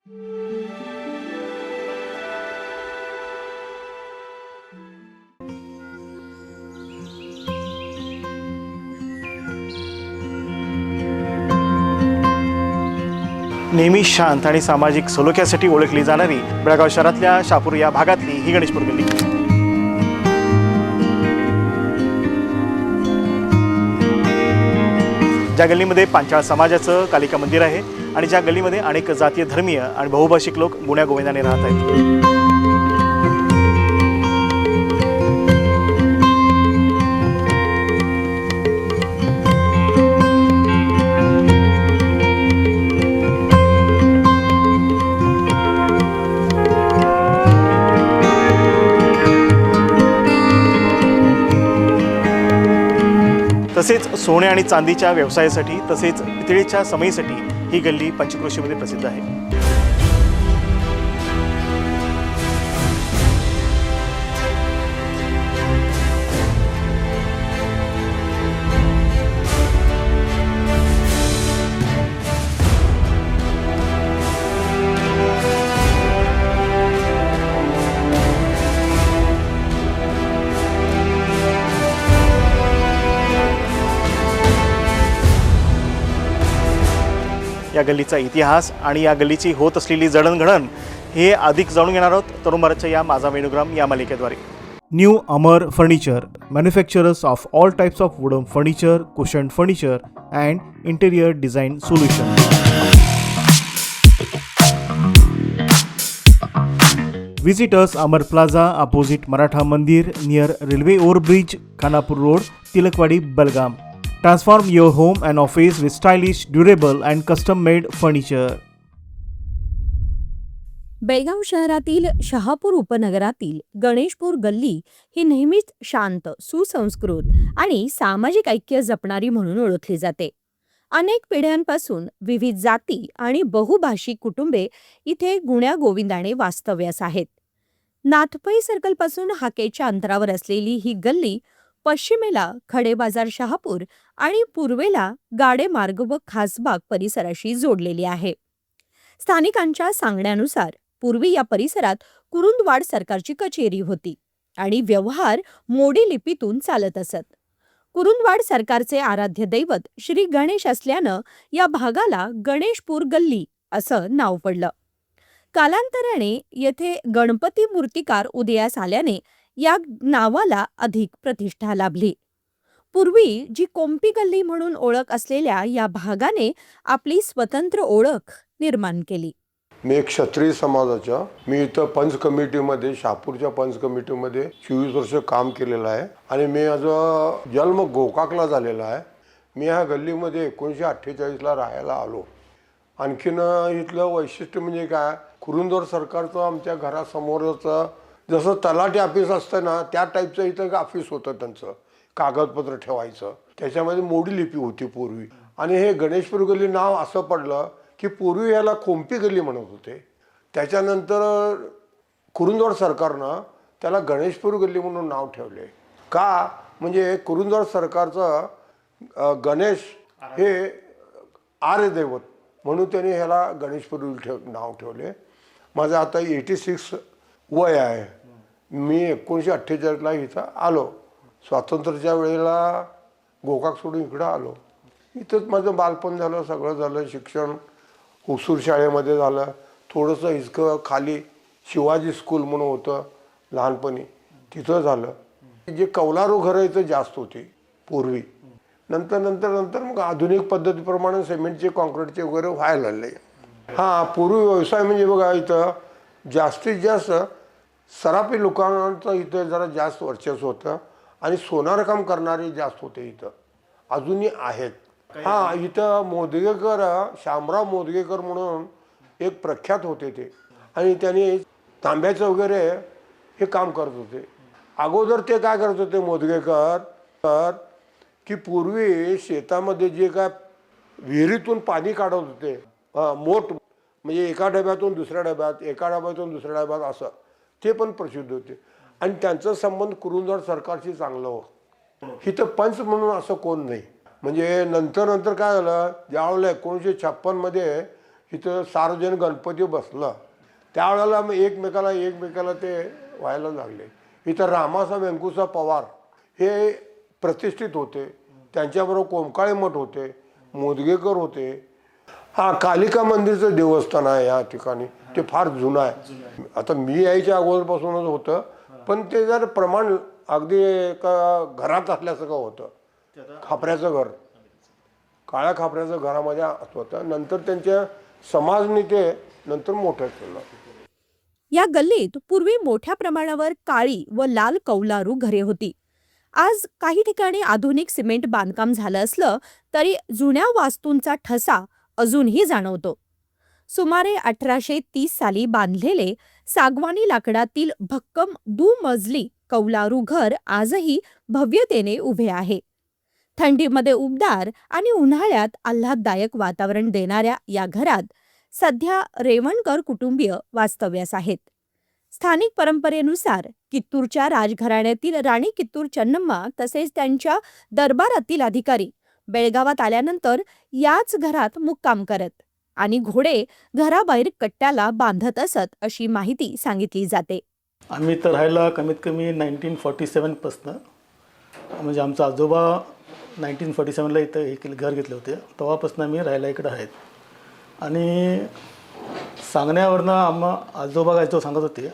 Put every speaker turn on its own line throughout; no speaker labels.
नेहमी शांत आणि सामाजिक सलोख्यासाठी ओळखली जाणारी बेळगाव शहरातल्या शापूर या भागातली ही गणेशपूर गल्ली. ज्या गल्लीमध्ये पांचाळ समाजाचं कालिका मंदिर आहे आणि ज्या गल्लीमध्ये अनेक जातीय धर्मीय आणि बहुभाषिक लोक गुण्या गोविंदाने राहत आहेत. तसेच सोने आणि चांदीच्या व्यवसायासाठी तसेच पितळेच्या समयीसाठी ही गल्ली पंचक्रोशीमध्ये प्रसिद्ध आहे. या गल्लीचा इतिहास आणि या गल्लीची होत असलेली जडणघडण हे अधिक जाणून घेणार आहोत तरुण भारतच्या या माझा वेणुग्राम या मालिकेद्वारे. New Amar furniture, manufacturers of all types of wooden furniture, cushion furniture and interior design solution. Visit us Amar Plaza opposite Maratha Mandir near Railway Overbridge, Khanapur Road, Tilakpadi, Belgaum. Transform your home and office with stylish, durable and custom-made furniture.
Belgaum शहरातील शहापूर उपनगरातील गणेशपूर गल्ली ही नेहमीच शांत, सुसंस्कृत आणि सामाजिक ऐक्य जपणारी म्हणून ओळखली जाते. अनेक पिढ्यांपासून विविध जाती आणि बहुभाषिक कुटुंबे इथे गुण्या गोविंदाने वास्तव्यास आहेत. नाथपै सर्कलपासून हाकेच्या अंतरावर असलेली ही गल्ली पश्चिमेला खडे बाजार शहापूर आणि पूर्वेला गाडे मार्ग व खासबाग परिसराशी जोडलेली आहे. स्थानिकांच्या सांगण्यानुसार पूर्वी या परिसरात कुरुंदवाड सरकारची कचेरी होती आणि व्यवहार मोडी लिपीतून चालत असत. कुरुंदवाड सरकारचे आराध्य दैवत श्री गणेश असल्यानं या भागाला गणेशपूर गल्ली असं नाव पडलं. कालांतराने येथे गणपती मूर्तिकार उदयास आल्याने या नावाला अधिक प्रतिष्ठा लाभली. पूर्वी जी कोंपी गल्ली म्हणून ओळख असलेल्या या भागाने आपली स्वतंत्र ओळख निर्माण केली.
मी एक क्षत्रिय समाजाच्या मी इथं पंच कमिटीमध्ये शहापूरच्या पंच कमिटीमध्ये 24 वर्ष काम केलेलं आहे आणि मी माझा जन्म गोकाकला झालेला आहे. मी ह्या गल्लीमध्ये 1948ला राहायला आलो. आणखीन इथलं वैशिष्ट्य म्हणजे काय, कुरुंदवाड सरकारचं आमच्या घरासमोरच जसं तलाठी ऑफिस असतं ना त्या टाईपचं इथं ऑफिस होतं. त्यांचं कागदपत्र ठेवायचं, त्याच्यामध्ये मोडी लिपी होती पूर्वी. आणि हे गणेशपूर गल्ली नाव असं पडलं की पूर्वी याला कोंपी गल्ली म्हणत होते. त्याच्यानंतर कुरुंदवाड सरकारनं त्याला गणेशपूर गल्ली म्हणून नाव ठेवले. का म्हणजे कुरुंदवाड सरकारचं गणेश हे आर्यदैवत म्हणून त्यांनी ह्याला गणेशपूर नाव ठेवले. माझं आता 86 वय आहे. मी 1948ला इथं आलो. स्वातंत्र्याच्या वेळेला गोकाक सोडून इकडं आलो. इथंच माझं बालपण झालं, सगळं झालं. शिक्षण हुसूर शाळेमध्ये झालं. थोडंसं इतकं खाली शिवाजी स्कूल म्हणून होतं लहानपणी, तिथं झालं. जे कौलारू घरं इथं जास्त होती पूर्वी. नंतर मग आधुनिक पद्धतीप्रमाणे सिमेंटचे कॉन्क्रीटचे वगैरे व्हायला लागले. हां, पूर्वी व्यवसाय म्हणजे बघा इथं जास्तीत जास्त सराफी लोकांचं इथं जरा जास्त वर्चस्व होतं आणि सोनार काम करणारे जास्त होते इथं, अजूनही आहेत. हां, इथं मोदगेकर, शामराव मोदगेकर म्हणून एक प्रख्यात होते ते, आणि त्यांनी तांब्याचं वगैरे हे काम करत होते. अगोदर ते काय करत होते मोदगेकर की पूर्वी शेतामध्ये जे काय विहिरीतून पाणी काढत होते, मोठ म्हणजे एका डब्यातून दुसऱ्या डब्यात, एका डब्यातून दुसऱ्या डब्यात, असं ते पण प्रसिद्ध होते. आणि त्यांचा संबंध कुरुंदवाड सरकारशी चांगलं हो. इथं पंच म्हणून असं कोण नाही. म्हणजे नंतर काय झालं, ज्यावेळेला 1956 मध्ये इथं सार्वजनिक गणपती बसला त्यावेळेला मग एकमेकाला ते व्हायला लागले. इथं रामासा व्यंकुसा पवार हे प्रतिष्ठित होते, त्यांच्याबरोबर कोंकाळे मठ होते, मोदगेकर होते. हा कालिका मंदिरचं देवस्थान आहे या ठिकाणी, ते फार जुनं आहे. आता मी यायच्या अगोदरपासूनच होतं, पण ते जर प्रमाण अगदी एका घरात असल्यासारखं होतं. खापऱ्याचं घर, काळ्या खापऱ्याचं घरामध्ये होतं. नंतर त्यांच्या समाजने ते नंतर मोठं केलं.
या गल्लीत पूर्वी मोठ्या प्रमाणावर काळी व लाल कौलारू घरे होती. आज काही ठिकाणी आधुनिक सिमेंट बांधकाम झालं असलं तरी जुन्या वास्तूंचा ठसा अजूनही जाणवतो. सुमारे 1830 साली बांधलेले सागवानी लाकडातील भक्कम दुमजली कौलारू घर आजही भव्यतेने उभे आहे. थंडीमध्ये उबदार आणि उन्हाळ्यात आल्हाददायक वातावरण देणाऱ्या या घरात सध्या रेवणकर कुटुंबीय वास्तव्यास आहेत. स्थानिक परंपरेनुसार कित्तूरच्या राजघराण्यातील राणी कित्तूर चन्नम्मा तसेच त्यांच्या दरबारातील अधिकारी बेळगावात आल्यानंतर याच घरात मुक्काम करत आणि घोडे घराबाहेर कट्ट्याला बांधत असत अशी माहिती सांगितली जाते.
आम्ही तर राहायला कमीत कमी 1947पासनं, म्हणजे आमचा आजोबा 1947ला इथं एक घर घेतले होते, तेव्हापासून आम्ही राहायला इकडं आहेत. आणि सांगण्यावरनं आजोबा काय तो सांगत होते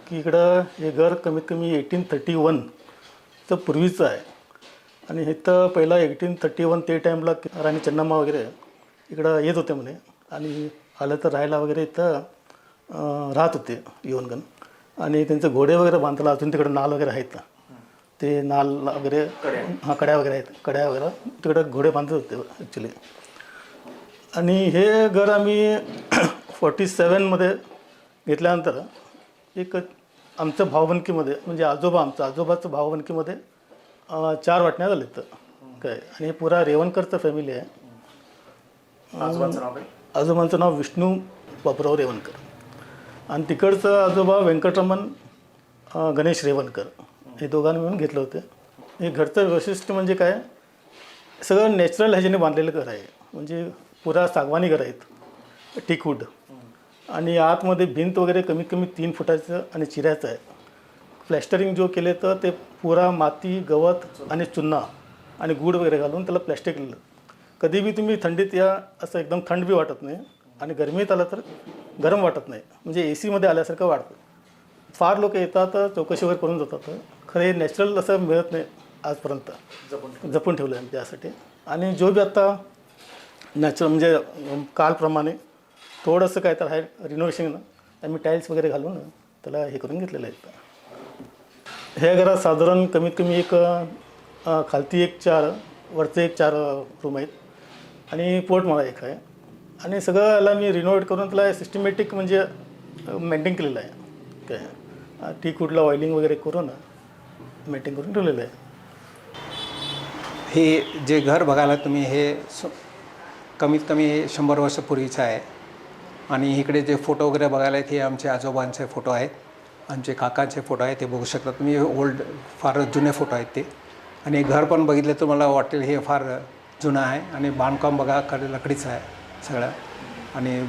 की इकडं हे घर कमीत कमी 1831चं पूर्वीचं आहे. आणि इथं पहिला 1831 ते टाईमला राणी चन्नम्मा वगैरे इकडं येत होते म्हणे, आणि आलं तर राहायला वगैरे इथं राहत होते येऊन. आणि त्यांचे घोडे वगैरे बांधला, अजून तिकडे नाल वगैरे आहेत ना, ते नाल वगैरे कड्या वगैरे आहेत, कड्या वगैरे तिकडे घोडे बांधत होते ॲक्च्युली. आणि हे घर आम्ही 47मध्ये घेतल्यानंतर एक आमचं भावबंदकीमध्ये, म्हणजे आजोबाचं भावबंदकीमध्ये 4 वाटण्यात आले तर काय. आणि हे पुरा रेवणकरचं फॅमिली आहे. आजोबांचं नाव विष्णू बापूराव रेवणकर, आणि तिकडचं आजोबा व्यंकटरमण गणेश रेवणकर, हे दोघांनी मिळून घेतलं होतं. हे घरचं वैशिष्ट्य म्हणजे काय, सगळं नॅचरल ह्याच्याने बांधलेलं घर आहे. म्हणजे पुरा सागवानी घर आहेत, टीकवूड. आणि आतमध्ये भिंत वगैरे कमीत कमी 3 फुटाचं आणि चिऱ्याचं आहे. प्लॅस्टरिंग जो केले तर ते पुरा माती, गवत आणि चुन्ना आणि गूळ वगैरे घालून त्याला प्लॅस्टर केलेलं. कधी बी तुम्ही थंडीत या असं एकदम थंड बी वाटत नाही, आणि गरमीत आलं तर गरम वाटत नाही, म्हणजे AC मध्ये आल्यासारखं वाटतं. फार लोक येतात, चौकशी वगैरे करून जातात. खरं हे नॅचरल असं मिळत नाही आजपर्यंत, जपून ठेवलं आहे त्यासाठी. आणि जो बी आता नॅचरल म्हणजे कालप्रमाणे थोडंसं काय तर आहे रिनोव्हेशन, आम्ही टाईल्स वगैरे घालून त्याला हे करून घेतलेलं आहे. ह्या घरात साधारण कमीत कमी एक खालती एक 4, वरचे एक 4 रूम आहेत, आणि पोर्टमाळा एक आहे. आणि सगळं याला मी रिनोव्हेट करून त्याला सिस्टमॅटिक म्हणजे मेंटेन केलेलं आहे. काय टीकवूडला ऑइलिंग वगैरे करून मेंटेन करून ठेवलेलं आहे.
हे जे घर बघायला तुम्ही हे कमीत कमी 100 वर्षापूर्वीचं आहे. आणि इकडे जे फोटो वगैरे बघायला हे आमचे आजोबांचे फोटो आहेत, आमचे काकांचे फोटो आहेत, ते बघू शकता तुम्ही. ओल्ड फार जुने फोटो आहेत ते. आणि घर पण बघितलं तर मला वाटेल हे फार जुनं आहे. आणि बांधकाम बघा लकडीचं आहे सगळं, आणि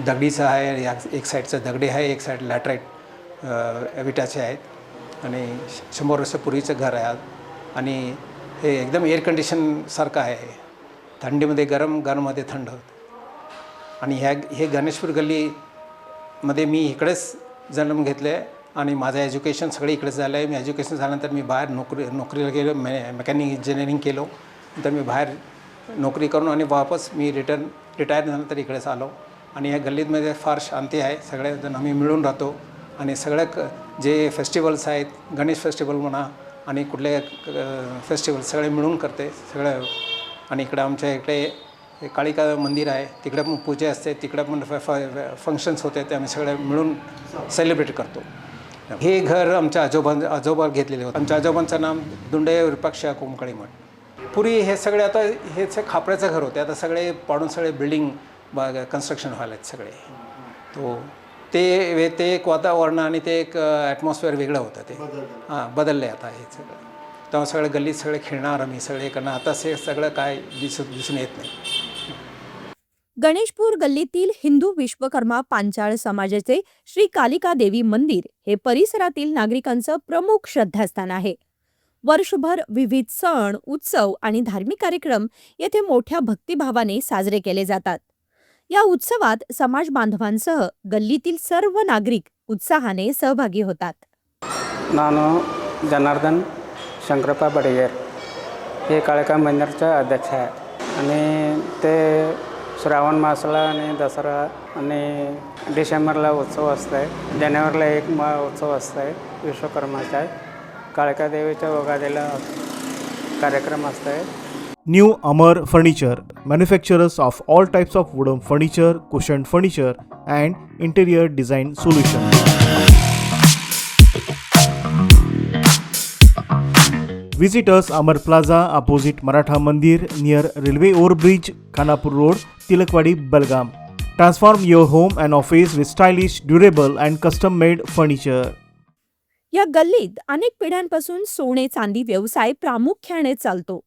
दगडीचं आहे. एक साईडचं दगडी आहे, एक साईड लॅटराईट विटाचे आहेत. आणि 100 वर्षापूर्वीचं घर आहे. आणि हे एकदम एअर कंडिशनसारखं आहे. थंडीमध्ये गरम, गरममध्ये थंड होतं. आणि हे गणेशपूर गल्लीमध्ये मी इकडेच जन्म घेतले, आणि माझं एज्युकेशन सगळं इकडेच झालं आहे. मी एज्युकेशन झाल्यानंतर मी बाहेर नोकरीला गेलो, मेकॅनिक इंजिनिअरिंग केलो. नंतर मी बाहेर नोकरी करून आणि वापस मी रिटायर झाल्यानंतर इकडेच आलो. आणि या गल्लीमध्ये फार शांती आहे. सगळेजण आम्ही मिळून राहतो. आणि सगळं जे फेस्टिवल्स आहेत, गणेश फेस्टिवल म्हणा आणि कुठले फेस्टिवल सगळे मिळून करते सगळं. आणि इकडं आमच्या इकडे काळिका मंदिर आहे, तिकडे पण पूजा असते, तिकडे पण फंक्शन्स होते, ते आम्ही सगळे मिळून सेलिब्रेट करतो. हे घर आमच्या आजोबा घेतलेले होते. आमच्या आजोबांचं नाव दुंडे विरूपाक्ष कोंकाळे मठ. पूर्वी हे सगळे, आता हेच खापऱ्याचं घर होते, आता सगळे पाडून सगळे बिल्डिंग कन्स्ट्रक्शन व्हायला आहेत सगळे. तो ते एक वातावरण आणि ते एक ॲटमॉस्फिअर वेगळं होतं. ते बदललं आहे आता हे सगळं. तेव्हा सगळे गल्लीत सगळे खेळणार आम्ही सगळे करणार. आता हे सगळं काय दिसून येत नाही.
गणेशपूर गल्लीतील हिंदू विश्वकर्मा पांचाळ समाजाचे श्री कालिका देवी मंदिर हे परिसरातील नागरिकांचं प्रमुख श्रद्धास्थान आहे. वर्षभर विविध सण, उत्सव आणि धार्मिक कार्यक्रम येथे मोठ्या भक्तिभावाने साजरे केले जातात. या उत्सवात समाज बांधवांसह गल्लीतील सर्व नागरिक उत्साहाने सहभागी होतात.
ನಾನು जनार्दन शंकरप्पा बडेगेर हे काळका मंदिरचा अध्यक्ष आहे आणि ते श्रावण मासाला आणि दसरा आणि डिसेंबरला उत्सव असतो. जानेवारीला एक उत्सव असतो विश्वकर्माचा आहे. काळका देवीच्या उगादीला कार्यक्रम असतो.
New Amar Furniture, manufacturers of all types of wooden furniture, cushioned furniture, and interior design solutions. Visit us Amar Plaza opposite Maratha Mandir near Railway Overbridge, Khanapur Road, Tilakwadi, Belgaum. Transform your home and office with stylish, durable and custom-made furniture.
या गल्लीत अनेक पिढ्यांपासून सोने चांदी व्यवसाय प्रामुख्याने चालतो.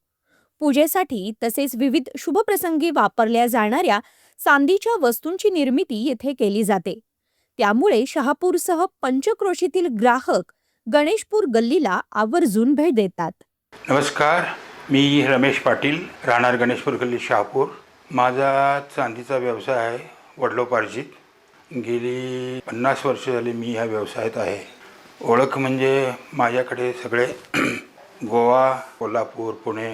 पूजेसाठी तसेच विविध शुभप्रसंगी वापरल्या जाणाऱ्या चांदीच्या वस्तूंची निर्मिती येथे केली जाते. त्यामुळे शहापूरसह पंचक्रोशीतील ग्राहक गणेशपूर गल्लीला आवर्जून भेट देतात.
नमस्कार, मी रमेश पाटील, राहणार गणेशपूर गल्ली शहापूर. माझा चांदीचा व्यवसाय आहे, वडिलोपार्जित. गेली 50 वर्ष झाली मी ह्या व्यवसायात आहे. ओळख म्हणजे माझ्याकडे सगळे गोवा, कोल्हापूर, पुणे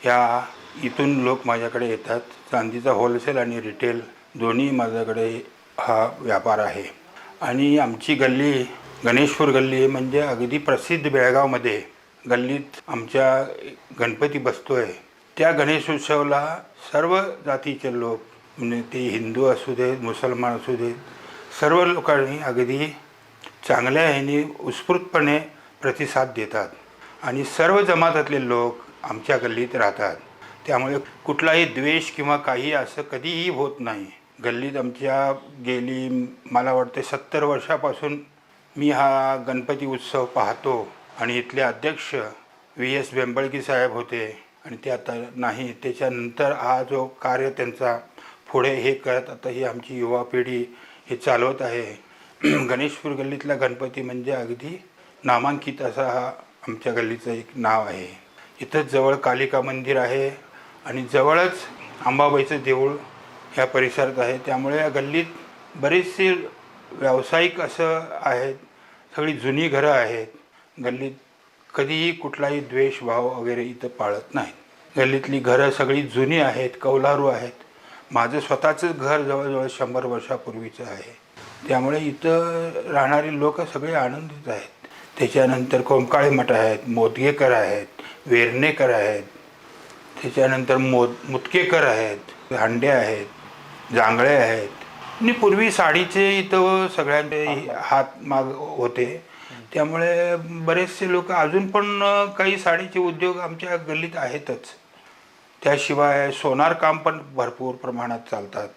ह्या इथून लोक माझ्याकडे येतात. चांदीचा होलसेल आणि रिटेल दोन्ही माझ्याकडे हा व्यापार आहे. आणि आमची गल्ली गणेशपूर गल्ली म्हणजे अगदी प्रसिद्ध. बेळगावमध्ये गल्लीत आमच्या गणपती बसतो आहे. त्या गणेश उत्सवाला सर्व जातीचे लोक, म्हणजे ते हिंदू असू देत, मुसलमान असू देत, सर्व लोकांनी अगदी चांगल्या ह्याने उत्स्फूर्तपणे प्रतिसाद देतात. आणि सर्व जमातातले लोक आमच्या गल्लीत राहतात. त्यामुळे कुठलाही द्वेष किंवा काही असं कधीही होत नाही. गल्लीत आमच्या गेली मला वाटते 70 वर्षापासून मी हा गणपती उत्सव पाहतो. आणि इथले अध्यक्ष VS बेंबळकी साहेब होते आणि ते आता नाही. त्याच्यानंतर हा जो कार्य त्यांचा पुढे हे करत आता ही आमची युवा पिढी हे चालवत आहे. गणेशपूर गल्लीतला गणपती म्हणजे अगदी नामांकित असा हा आमच्या गल्लीचं एक नाव आहे. इथंच जवळ कालिका मंदिर आहे आणि जवळच अंबाबाईचं देऊळ ह्या परिसरात आहे. त्यामुळे या गल्लीत बरेचसे व्यावसायिक असं आहेत. सगळी जुनी घरं आहेत. गल्लीत कधीही कुठलाही द्वेषभाव वगैरे इथं पाळत नाहीत. गल्लीतली घरं सगळी जुनी आहेत, कौलारू आहेत. माझं स्वतःचं घर जवळजवळ 100 वर्षापूर्वीचं आहे. त्यामुळे इथं राहणारी लोक सगळे आनंदित आहेत. त्याच्यानंतर कोंकाळे मठ आहेत, मोदगेकर आहेत, वेर्णेकर आहेत, त्याच्यानंतर मुतकेकर आहेत, हांडे आहेत, जांगळे आहेत. आणि पूर्वी साडीचे इथं सगळ्यांचे हात माग होते. त्यामुळे बरेचसे लोक अजून पण काही साडीचे उद्योग आमच्या गल्लीत आहेतच. त्याशिवाय सोनार काम पण भरपूर प्रमाणात चालतात.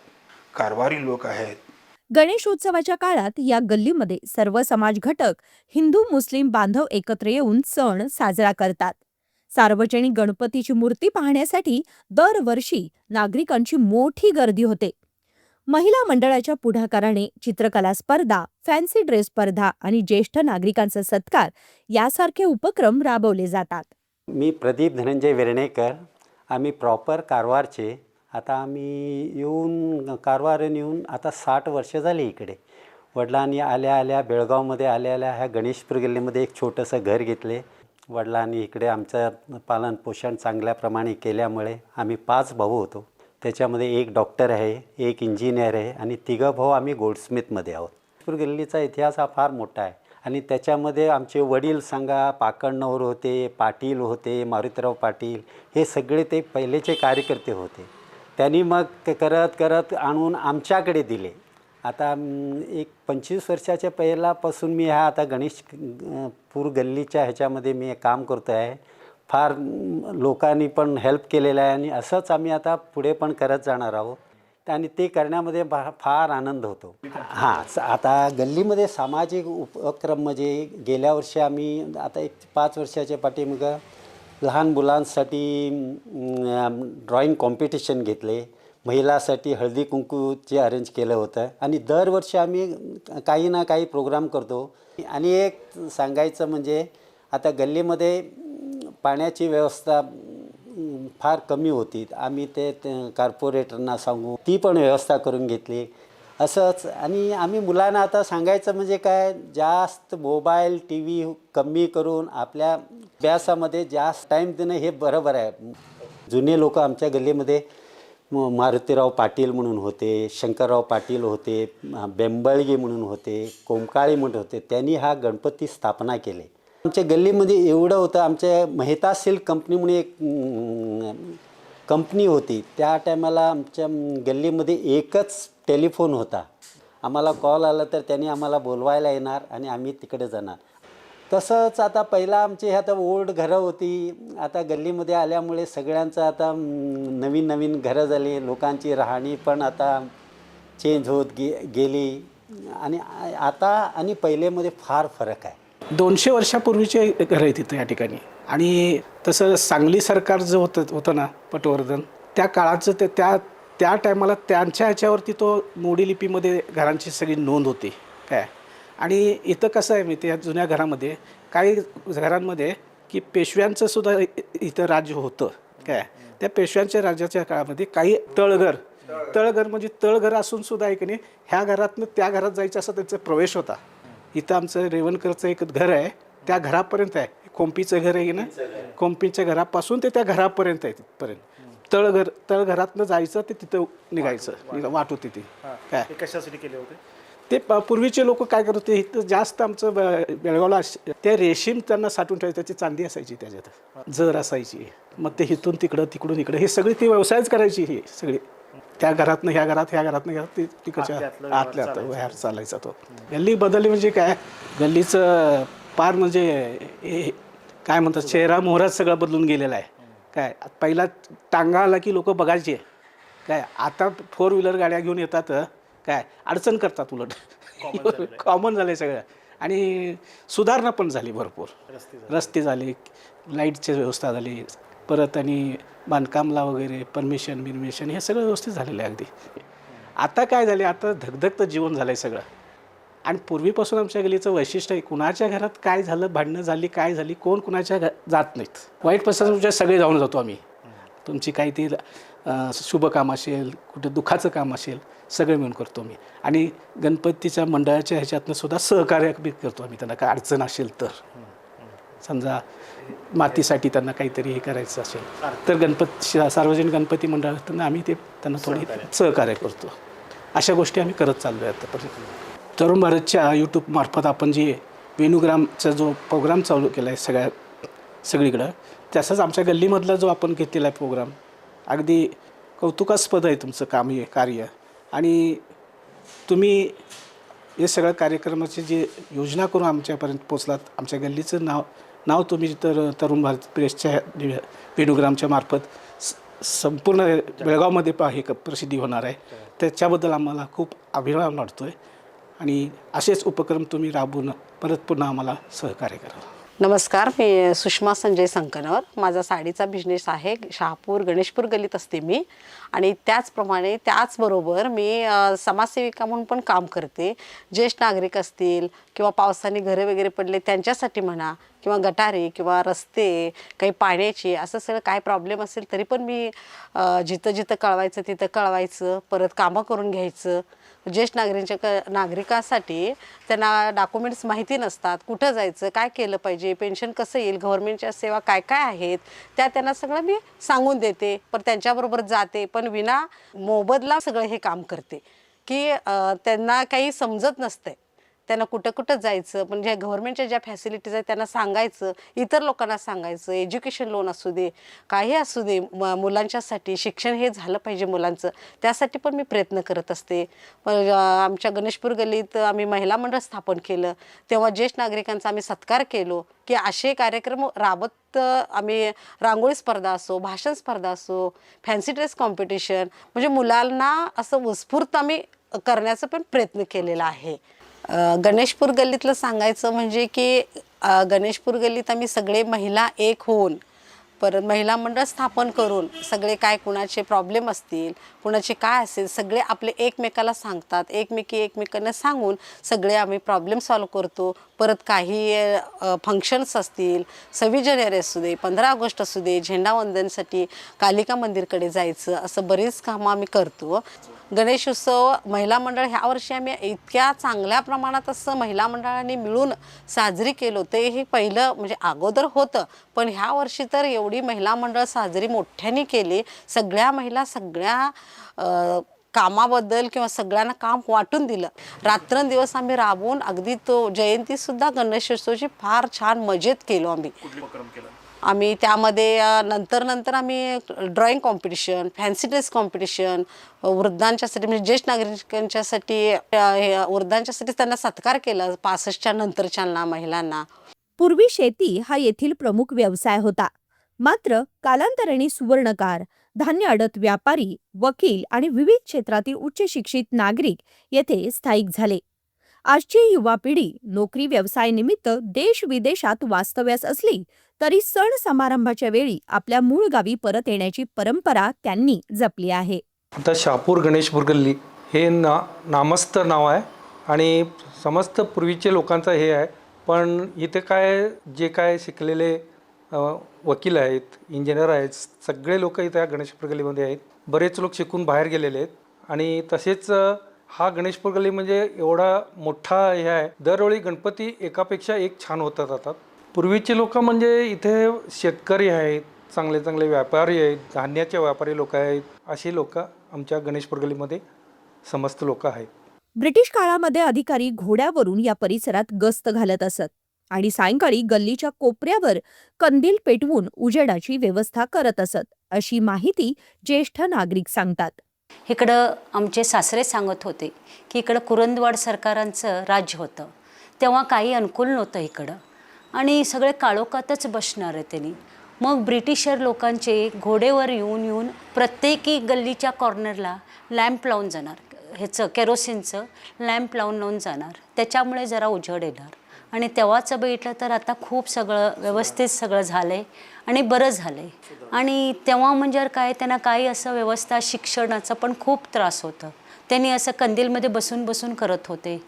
कारवारी लोक आहेत.
गणेशोत्सवाच्या काळात या गल्लीमध्ये सर्व समाज घटक हिंदू मुस्लिम बांधव एकत्र येऊन सण साजरा करतात. सार्वजनिक गणपतीची मूर्ती पाहण्यासाठी दरवर्षी नागरिकांची मोठी गर्दी होते. महिला मंडळाच्या पुढाकाराने चित्रकला स्पर्धा, फॅन्सी ड्रेस स्पर्धा आणि ज्येष्ठ नागरिकांचा सत्कार यासारखे उपक्रम राबवले जातात.
मी प्रदीप धनंजय वेर्णेकर. आम्ही प्रॉपर कारवारचे. आता आम्ही कारवारून येऊन आता 60 वर्ष झाली इकडे. वडिलांनी आल्या बेळगावमध्ये आल्या ह्या गणेशपूर गल्लीमध्ये एक छोटंसं घर घेतले. वडिलांनी इकडे आमचं पालन पोषण चांगल्याप्रमाणे केल्यामुळे आम्ही 5 भाऊ होतो. त्याच्यामध्ये एक डॉक्टर आहे, एक इंजिनियर आहे आणि 3 भाऊ आम्ही गोल्डस्मिथमध्ये आहोत. गणेशपूर गल्लीचा इतिहास हा फार मोठा आहे आणि त्याच्यामध्ये आमचे वडील सांगा, पाकडनवर होते, पाटील होते, मारुतीराव पाटील, हे सगळे ते पहिलेचे कार्यकर्ते होते. त्यांनी मग करत आणून आमच्याकडे दिले. आता एक 25 वर्षाच्या पहिल्यापासून मी ह्या आता गणेशपूर गल्लीच्या ह्याच्यामध्ये मी काम करतो आहे. फार लोकांनी पण हेल्प केलेलं आहे आणि असंच आम्ही आता पुढे पण करत जाणार आहोत आणि ते करण्यामध्ये फार आनंद होतो. हां, आता गल्लीमध्ये सामाजिक उपक्रम म्हणजे गेल्या वर्षी आम्ही आता एक 5 वर्षाच्या पाठीमागं लहान मुलांसाठी ड्रॉईंग कॉम्पिटिशन घेतले. महिलासाठी हळदी कुंकूचे अरेंज केलं होतं आणि दरवर्षी आम्ही काही ना काही प्रोग्राम करतो. आणि एक सांगायचं म्हणजे आता गल्लीमध्ये पाण्याची व्यवस्था फार कमी होती. आम्ही ते कॉर्पोरेटरना सांगू, ती पण व्यवस्था करून घेतली असंच. आणि आम्ही मुलांना आता सांगायचं म्हणजे काय, जास्त मोबाईल टी व्ही कमी करून आपल्या अभ्यासामध्ये जास्त टाईम देणं हे बरोबर आहे. जुने लोक आमच्या गल्लीमध्ये मारुतीराव पाटील म्हणून होते, शंकरराव पाटील होते, बेंबळगे म्हणून होते, कोमकाळे म्हणून होते. त्यांनी हा गणपती स्थापना केले. आमच्या गल्लीमध्ये एवढं होतं, आमच्या मेहता सिल्क कंपनी म्हणून एक कंपनी होती. त्या टायमाला आमच्या गल्लीमध्ये एकच टेलिफोन होता. आम्हाला कॉल आला तर त्यांनी आम्हाला बोलवायला येणार आणि आम्ही तिकडे जाणार. तसंच आता पहिला आमची आता ओल्ड घरं होती. आता गल्लीमध्ये आल्यामुळे सगळ्यांचं आता नवीन नवीन घरं झाली. लोकांची राहणी पण आता चेंज होत गेली. आणि आता आणि पहिलेमध्ये फार फरक आहे.
200 वर्षापूर्वीचे घर आहे तिथं या ठिकाणी. आणि तसं सांगली सरकार जो होतं ना पटवर्धन, त्या काळाचं त्या टायमाला त्यांच्या ह्याच्यावरती तो मोडी लिपीमध्ये घरांची सगळी नोंद होती काय. आणि इथं कसं आहे माहिती आहे, जुन्या घरामध्ये काही घरांमध्ये की पेशव्यांचं सुद्धा इथं राज्य होतं काय. त्या पेशव्यांच्या राज्याच्या काळामध्ये काही तळघर म्हणजे तळघर असून सुद्धा आहे की नाही, ह्या घरातनं त्या घरात जायचं असा त्यांचा प्रवेश होता. इथं आमचं रेवणकरचं एक घर आहे, त्या घरापर्यंत आहे. कोंपीचं घर आहे ना, कोंपीच्या घरापासून ते त्या घरापर्यंत आहे. तिथपर्यंत तळघरातनं जायचं ते तिथं निघायचं वाट होती ती काय.
कशासाठी केले होते
ते पूर्वीचे लोक काय करत होते, इथं जास्त आमचं बेळगावला ते रेशीम त्यांना साठवून ठेवायचं. त्याची चांदी असायची, त्याच्यात जर असायची. मग ते इथून तिकडं तिकडून इकडं हे सगळी ती व्यवसायच करायची. ही सगळी त्या घरातनं ह्या घरात, ह्या घरातनं ह्या ते तिकडच्या आतल्या बाहेर चालायचा तो. गल्ली बदलली म्हणजे काय, गल्लीचं पार म्हणजे काय म्हणतात, चेहरा मोहराच सगळं बदलून गेलेला आहे काय. पहिला टांगा आला की लोक बघायचे काय. आता 4 व्हीलर गाड्या घेऊन येतात काय, अडचण करतात. उलट कॉमन झालं आहे सगळं. आणि सुधारणा पण झाली भरपूर. रस्ते झाले, लाईटची व्यवस्था झाली परत, आणि बांधकामला वगैरे परमिशन हे सगळं व्यवस्थित झालेलं आहे अगदी. आता काय झाले, आता धगधगतं जीवन झालं आहे सगळं. आणि पूर्वीपासून आमच्या गल्लीचं वैशिष्ट्य आहे, कुणाच्या घरात काय झालं, भांडणं झाली, काय झाली, कोण कुणाच्या जात नाहीत. वाईट प्रसंगाच्या सगळे जाऊन जातो आम्ही. तुमची काही ती शुभ काम असेल, कुठे दुःखाचं काम असेल, सगळे मिळून करतो मी. आणि गणपतीच्या मंडळाच्या ह्याच्यातनं सुद्धा सहकार्य बी करतो आम्ही. त्यांना काय अडचण असेल तर, समजा मातीसाठी त्यांना काहीतरी हे करायचं असेल तर सार्वजनिक गणपती मंडळातून आम्ही ते त्यांना थोडी सहकार्य करतो. अशा गोष्टी आम्ही करत चाललो आहे आतापर्यंत. तरुण भारतच्या यूट्यूबमार्फत आपण जे वेणुग्रामचा जो प्रोग्राम चालू केला आहे सगळीकडं, तसंच आमच्या गल्लीमधला जो आपण घेतलेला आहे प्रोग्राम, अगदी कौतुकास्पद आहे तुमचं कार्य. आणि तुम्ही हे सगळं कार्यक्रमाची जी योजना करून आमच्यापर्यंत पोचलात. आमच्या गल्लीचं नाव तुम्ही तर तरुण भारत प्रेसच्या वेणुग्रामच्या मार्फत संपूर्ण बेळगावमध्ये हे प्रसिद्धी होणार आहे. त्याच्याबद्दल आम्हाला खूप अभिमान वाटतो आहे. आणि असेच उपक्रम तुम्ही राबवून परत पुन्हा आम्हाला सहकार्य करा.
नमस्कार, मी सुषमा संजय संकनवर. माझा साडीचा बिझनेस आहे. शहापूर गणेशपूर गल्लीत असते मी. आणि त्याचबरोबर मी समाजसेविका म्हणून पण काम करते. ज्येष्ठ नागरिक असतील किंवा पावसाने घरं वगैरे पडले त्यांच्यासाठी म्हणा, किंवा गटारे किंवा रस्ते, काही पाण्याची, असं सगळं काय प्रॉब्लेम असेल तरी पण मी जिथं कळवायचं तिथं कळवायचं, परत कामं करून घ्यायचं. ज्येष्ठ नागरिकांसाठी त्यांना डॉक्युमेंट्स माहिती नसतात, कुठं जायचं, काय केलं पाहिजे, पेन्शन कसं येईल, गव्हर्नमेंटच्या सेवा काय काय आहेत त्या त्यांना सगळं मी सांगून देते. पण त्यांच्याबरोबर जाते, पण विना मोबदला सगळं हे काम करते. की त्यांना काही समजत नसते, त्यांना कुठं जायचं, म्हणजे गव्हर्नमेंटच्या ज्या फॅसिलिटीज आहेत त्यांना सांगायचं, इतर लोकांना सांगायचं. एज्युकेशन लोन असू दे, काही असू दे, मुलांच्यासाठी शिक्षण हे झालं पाहिजे मुलांचं, त्यासाठी पण मी प्रयत्न करत असते. आमच्या गणेशपूर गल्लीत आम्ही महिला मंडळ स्थापन केलं, तेव्हा ज्येष्ठ नागरिकांचा आम्ही सत्कार केलो. की असे कार्यक्रम राबत आम्ही रांगोळी स्पर्धा असो, भाषण स्पर्धा असो, फॅन्सी ड्रेस कॉम्पिटिशन, म्हणजे मुलांना असं उत्स्फूर्त आम्ही करण्याचा पण प्रयत्न केलेला आहे. गणेशपूर गल्लीतलं सांगायचं म्हणजे की गणेशपूर गल्लीत आम्ही सगळे महिला एक होऊन परत महिला मंडळ स्थापन करून सगळे काय कुणाचे प्रॉब्लेम असतील, कुणाचे काय असेल, सगळे आपले एकमेकाला सांगतात, एकमेकांना सांगून सगळे आम्ही प्रॉब्लेम सॉल्व करतो. परत काही फंक्शन्स असतील, 26 जानेवारी असू दे, 15 ऑगस्ट असू दे, झेंडावंदनसाठी कालिका मंदिरकडे जायचं, असं बरीच कामं आम्ही करतो. गणेशोत्सव महिला मंडळ ह्या वर्षी आम्ही इतक्या चांगल्या प्रमाणात असं महिला मंडळाने मिळून साजरी केलं. ते हे पहिलं म्हणजे अगोदर होतं, पण ह्या वर्षी तर एवढी महिला मंडळ साजरी मोठ्याने केली. सगळ्या महिला सगळ्या कामाबद्दल किंवा सगळ्यांना काम वाटून दिलं. रात्रंदिवस आम्ही राबवून अगदी तो जयंतीसुद्धा गणेशोत्सवाची फार छान मजेत केलो आम्ही. आम्ही त्यामध्ये नंतर आम्ही drawing competition, fancy dress competition, वृद्धांच्यासाठी म्हणजे ज्येष्ठ नागरिकांच्यासाठी वृद्धांच्यासाठी त्यांना सत्कार केला 65च्या नंतरच्या महिलांना.
पूर्वी शेती हा येथील प्रमुख व्यवसाय होता. मात्र कालांतराने सुवर्णकार, धान्य अडत व्यापारी, वकील आणि विविध क्षेत्रातील उच्च शिक्षित नागरिक येथे स्थायिक झाले. आजची युवा पिढी नोकरी व्यवसाय निमित्त देश विदेशात वास्तव्यास असली तरी सण समारंभाच्या वेळी आपल्या मूळ गावी परत येण्याची परंपरा त्यांनी जपली आहे.
आता शहापूर गणेशपूर गल्ली हे नामस्थ नाव आहे आणि समस्त पूर्वीचे लोकांचं हे आहे. पण इथे जे काय शिकलेले वकील आहेत, इंजिनियर आहेत, सगळे लोक इथे गणेशपूर गल्लीमध्ये आहेत. बरेच लोक शिकून बाहेर गेलेले आहेत आणि तसेच हा गणेशपूर गल्ली म्हणजे एवढा मोठा हे आहे. दरवेळी गणपती एकापेक्षा एक छान होत जातात. पूर्वीचे लोक म्हणजे इथे शेतकरी आहेत, चांगले चांगले व्यापारी आहेत, धान्याचे व्यापारी लोक आहेत. अशी लोक आमच्या गणेशपूर गल्लीमध्ये समस्त लोक आहेत.
ब्रिटिश काळामध्ये अधिकारी घोड्यावरून या परिसरात गस्त घालत असत आणि सायंकाळी गल्लीच्या कोपऱ्यावर कंदील पेटवून उजेडाची व्यवस्था करत असत, अशी माहिती ज्येष्ठ नागरिक सांगतात.
इकडं आमचे सासरे सांगत होते की इकडं कुरुंदवाड सरकारांचं राज्य होतं, तेव्हा काही अनुकूल नव्हतं इकडं आणि सगळे काळोखातच बसणार आहे त्यांनी. मग ब्रिटिशर लोकांचे घोडेवर येऊन प्रत्येकी गल्लीच्या कॉर्नरला लॅम्प लावून जाणार, केरोसिनचं लॅम्प लावून जाणार. त्याच्यामुळे जरा उजेड येणार आणि तेव्हाचं बघितलं तर आता खूप सगळं व्यवस्थित सगळं झालं आहे आणि बरं झालं आहे. आणि तेव्हा म्हणजे काय त्यांना काही असं व्यवस्था शिक्षणाचा पण खूप त्रास होतं. त्यांनी असं कंदीलमध्ये बसून करत होते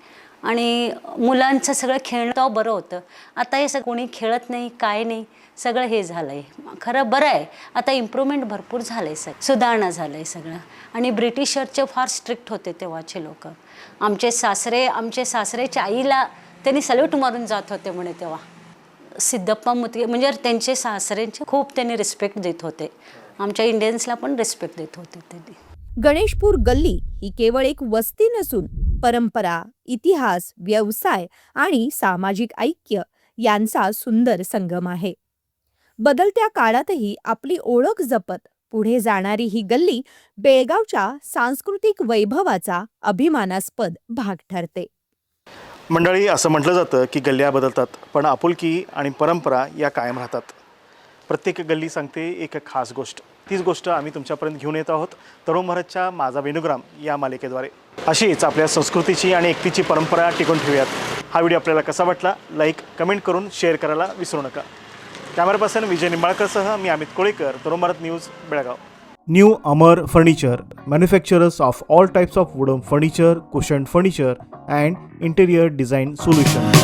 आणि मुलांचं सगळं खेळणं बरं होतं. आता हे सगळं कोणी खेळत नाही, काय नाही, सगळं हे झालं आहे. खरं बरं आहे, आता इम्प्रूव्हमेंट भरपूर झालं आहे, सुधारणा झालं आहे सगळं. आणि ब्रिटिशरचे फार स्ट्रिक्ट होते तेव्हाचे लोक. आमच्या सासरेच्या आईला त्यांनी सल्यूट मारून जात होते म्हणे तेव्हा. सिद्धप्पा मुतगे म्हणजे त्यांचे सासऱ्यांचे खूप त्यांनी रिस्पेक्ट देत होते. आमच्या इंडियन्सला पण रिस्पेक्ट देत होते त्यांनी.
गणेशपूर गल्ली ही केवळ एक वस्ती नसून परंपरा, इतिहास, व्यवसाय आणि सामाजिक ऐक्य यांचा सुंदर संगम आहे. बदलत्या काळातही आपली ओळख जपत पुढे जाणारी ही गल्ली बेळगावच्या सांस्कृतिक वैभवाचा अभिमानास्पद भाग ठरते.
मंडळी, असं म्हटलं जातं की गल्ल्या बदलतात, पण आपुलकी आणि परंपरा या कायम राहतात. प्रत्येक गल्ली सांगते एक खास गोष्ट. तीच गोष्ट आम्ही तुमच्यापर्यंत घेऊन येत आहोत तरुण भारतच्या माझा वेणुग्राम या मालिकेद्वारे. अशीच आपल्या संस्कृतीची आणि एकतेची परंपरा टिकून ठेवूयात. हा व्हिडिओ आपल्याला कसा वाटला लाईक, कमेंट करून शेअर करायला विसरू नका. Camera person Vijay निंबाळकरसह me Amit Kolekar, Tarun Bharat news, Belgaum. New Amar Furniture, manufacturers of all types of wooden furniture, cushioned furniture and interior design solutions.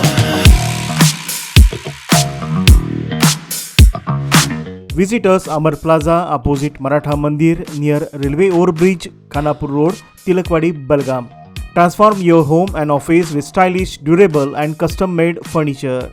Visit us Amar Plaza opposite Maratha Mandir near Railway Overbridge, Khanapur Road, Tilakpadi, Belgaum. Transform your home and office with stylish, durable and custom made furniture.